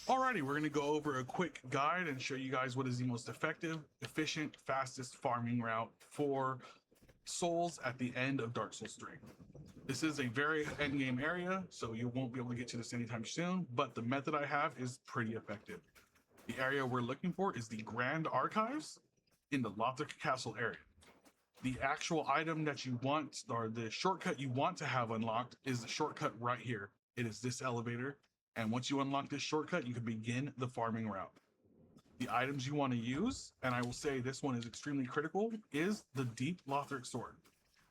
Alrighty, we're going to go over a quick guide and show you guys what is the most effective, efficient, fastest farming route for souls at the end of Dark Souls 3. This is a very endgame area, so you won't be able to get to this anytime soon, but the method I have is pretty effective. The area we're looking for is the Grand Archives in the Lothric Castle area. The actual item that you want, or the shortcut you want to have unlocked, is the shortcut right here. It is this elevator, and once you unlock this shortcut, you can begin the farming route. The items you want to use, and I will say this one is extremely critical, is the Deep Lothric Sword.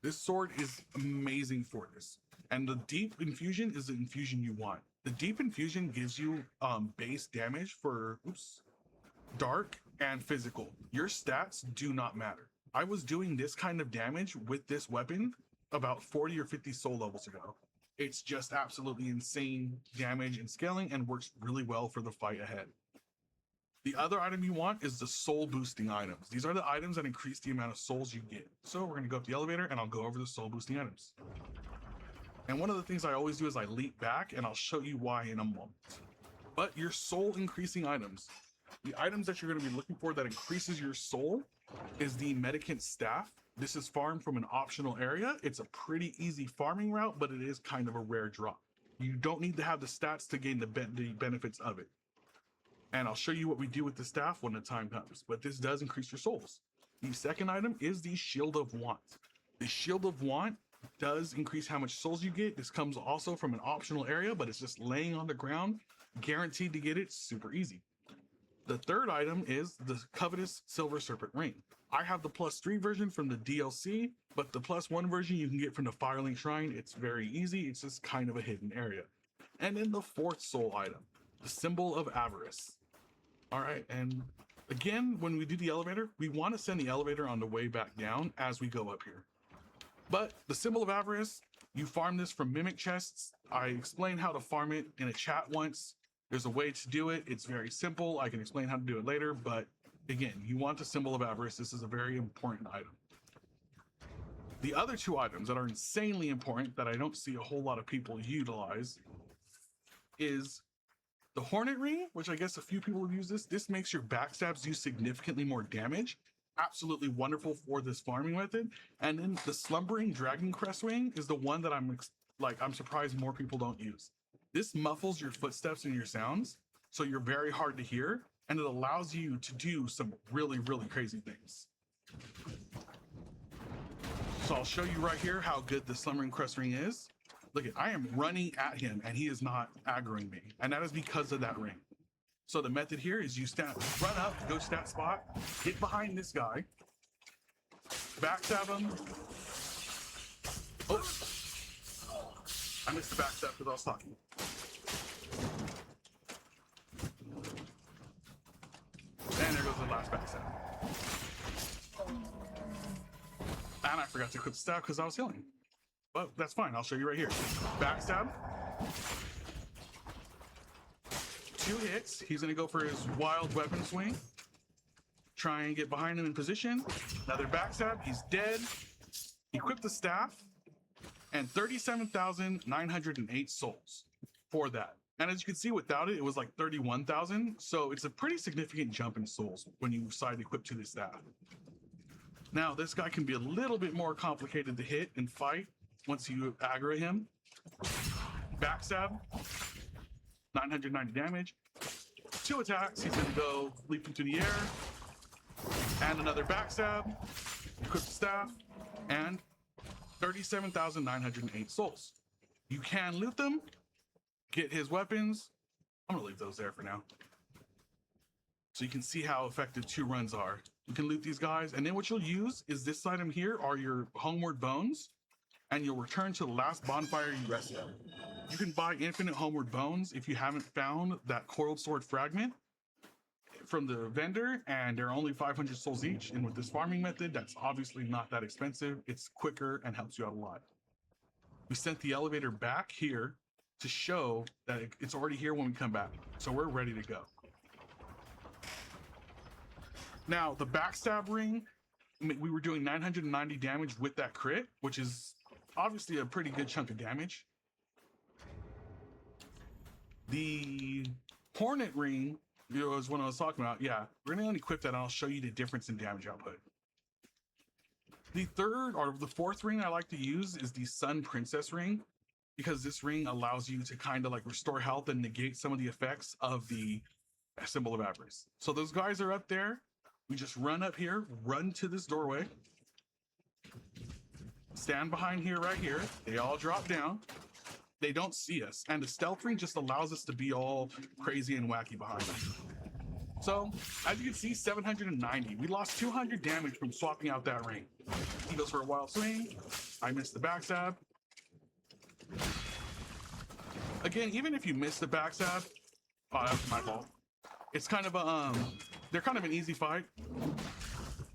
This sword is amazing for this, and the Deep Infusion is the infusion you want. The Deep Infusion gives you base damage for dark and physical. Your stats do not matter. I was doing this kind of damage with this weapon about 40 or 50 soul levels ago. It's just absolutely insane damage and scaling and works really well for the fight ahead. The other item you want is the soul boosting items. These are the items that increase the amount of souls you get. So we're going to go up the elevator and I'll go over the soul boosting items. And one of the things I always do is I leap back and I'll show you why in a moment. But your soul increasing items, the items that you're going to be looking for that increases your soul is the Medicant Staff. This is farmed from an optional area. It's a pretty easy farming route, but it is kind of a rare drop. You don't need to have the stats to gain the benefits of it. And I'll show you what we do with the staff when the time comes, but this does increase your souls. The second item is the Shield of Want. The Shield of Want does increase how much souls you get. This comes also from an optional area, but it's just laying on the ground, guaranteed to get it super easy. The third item is the Covetous Silver Serpent Ring. I have the +3 version from the DLC, but the +1 version you can get from the Firelink Shrine. It's very easy. It's just kind of a hidden area. And then the fourth soul item, the Symbol of Avarice. All right, and again, when we do the elevator, we want to send the elevator on the way back down as we go up here. But the Symbol of Avarice, you farm this from Mimic Chests. I explained how to farm it in a chat once. There's a way to do it. It's very simple. I can explain how to do it later, but again, you want the Symbol of Avarice. This is a very important item. The other two items that are insanely important that I don't see a whole lot of people utilize is the Hornet Ring, which I guess a few people have used this. This makes your backstabs do significantly more damage. Absolutely wonderful for this farming method. And then the Slumbering Dragon Crest Ring is the one that I'm surprised more people don't use. This muffles your footsteps and your sounds, so you're very hard to hear, and it allows you to do some really, really crazy things. So I'll show you right here how good the Slumbering Crest Ring is. Look, I am running at him, and he is not aggroing me, and that is because of that ring. So the method here is you run up, go stat spot, get behind this guy, backstab him. Oh, I missed the backstab because I was talking. And there goes the last backstab. And I forgot to equip the stab because I was healing. But that's fine, I'll show you right here. Backstab. 2 hits. He's gonna go for his wild weapon swing. Try and get behind him in position. Another backstab, he's dead. Equip the staff. And 37,908 souls for that. And as you can see, without it, it was like 31,000. So it's a pretty significant jump in souls when you side equip to the staff. Now, this guy can be a little bit more complicated to hit and fight once you aggro him. Backstab, 990 damage. 2 attacks, he's gonna go leap into the air. And another backstab, equip the staff, and 37,908 souls. You can loot them, get his weapons. I'm gonna leave those there for now. So you can see how effective 2 runs are. You can loot these guys, and then what you'll use is this item here are your Homeward Bones, and you'll return to the last bonfire you rested. You can buy infinite Homeward Bones if you haven't found that Coiled Sword fragment from the vendor, and they're only 500 souls each. And with this farming method, that's obviously not that expensive. It's quicker and helps you out a lot. We sent the elevator back here to show that it's already here when we come back. So we're ready to go. Now, the backstab ring, we were doing 990 damage with that crit, which is obviously a pretty good chunk of damage. The Hornet Ring, is what I was talking about. Yeah, we're gonna unequip that and I'll show you the difference in damage output. The third or the fourth ring I like to use is the Sun Princess Ring, because this ring allows you to kind of like restore health and negate some of the effects of the symbol of avarice. So those guys are up there. We just run up here, run to this doorway, stand behind here, right here. They all drop down. They don't see us. And the stealth ring just allows us to be all crazy and wacky behind them. So as you can see, 790. We lost 200 damage from swapping out that ring. He goes for a wild swing. I missed the backstab. Again, even if you miss the backstab, oh, that was my fault. It's kind of a, they're kind of an easy fight.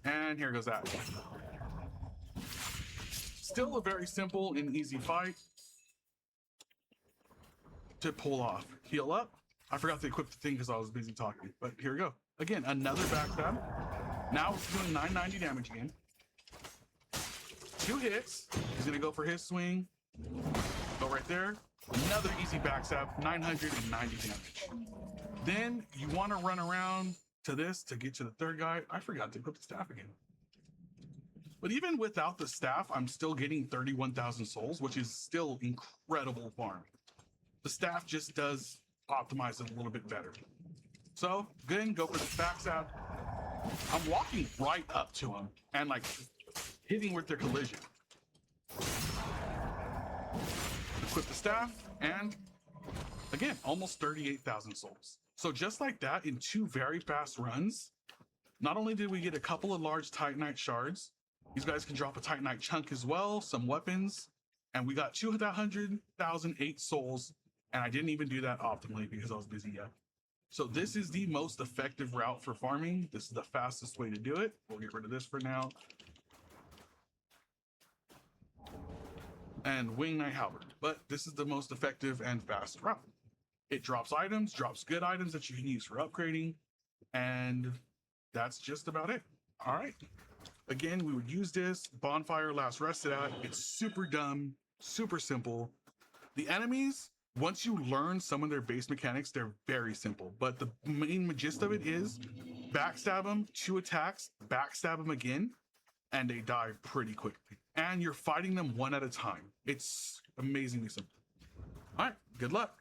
And here goes that. Still a very simple and easy fight to pull off. Heal up. I forgot to equip the thing because I was busy talking, but here we go. Again, another backstab. Now it's doing 990 damage again. 2 hits. He's gonna go for his swing. Go right there. Another easy backstab, 990 damage. Then you want to run around to this to get to the third guy. I forgot to equip the staff again. But even without the staff, I'm still getting 31,000 souls, which is still incredible farm. The staff just does optimize it a little bit better. So then go for the backstab. I'm walking right up to him and like hitting with their collision. Equip the staff, and again, almost 38,000 souls. So just like that, in 2 very fast runs, not only did we get a couple of large Titanite shards, these guys can drop a Titanite chunk as well, some weapons, and we got 200,008 souls, and I didn't even do that optimally because I was busy yet. So this is the most effective route for farming. This is the fastest way to do it. We'll get rid of this for now. And Wing Knight Halberd, but this is the most effective and fast route. It drops items, drops good items that you can use for upgrading, and that's just about it. All right. Again, we would use this bonfire last rested at. It's super dumb, super simple. The enemies, once you learn some of their base mechanics, they're very simple, but the main gist of it is backstab them, 2 attacks, backstab them again, and they die pretty quickly. And you're fighting them one at a time. It's amazingly simple. All right, good luck.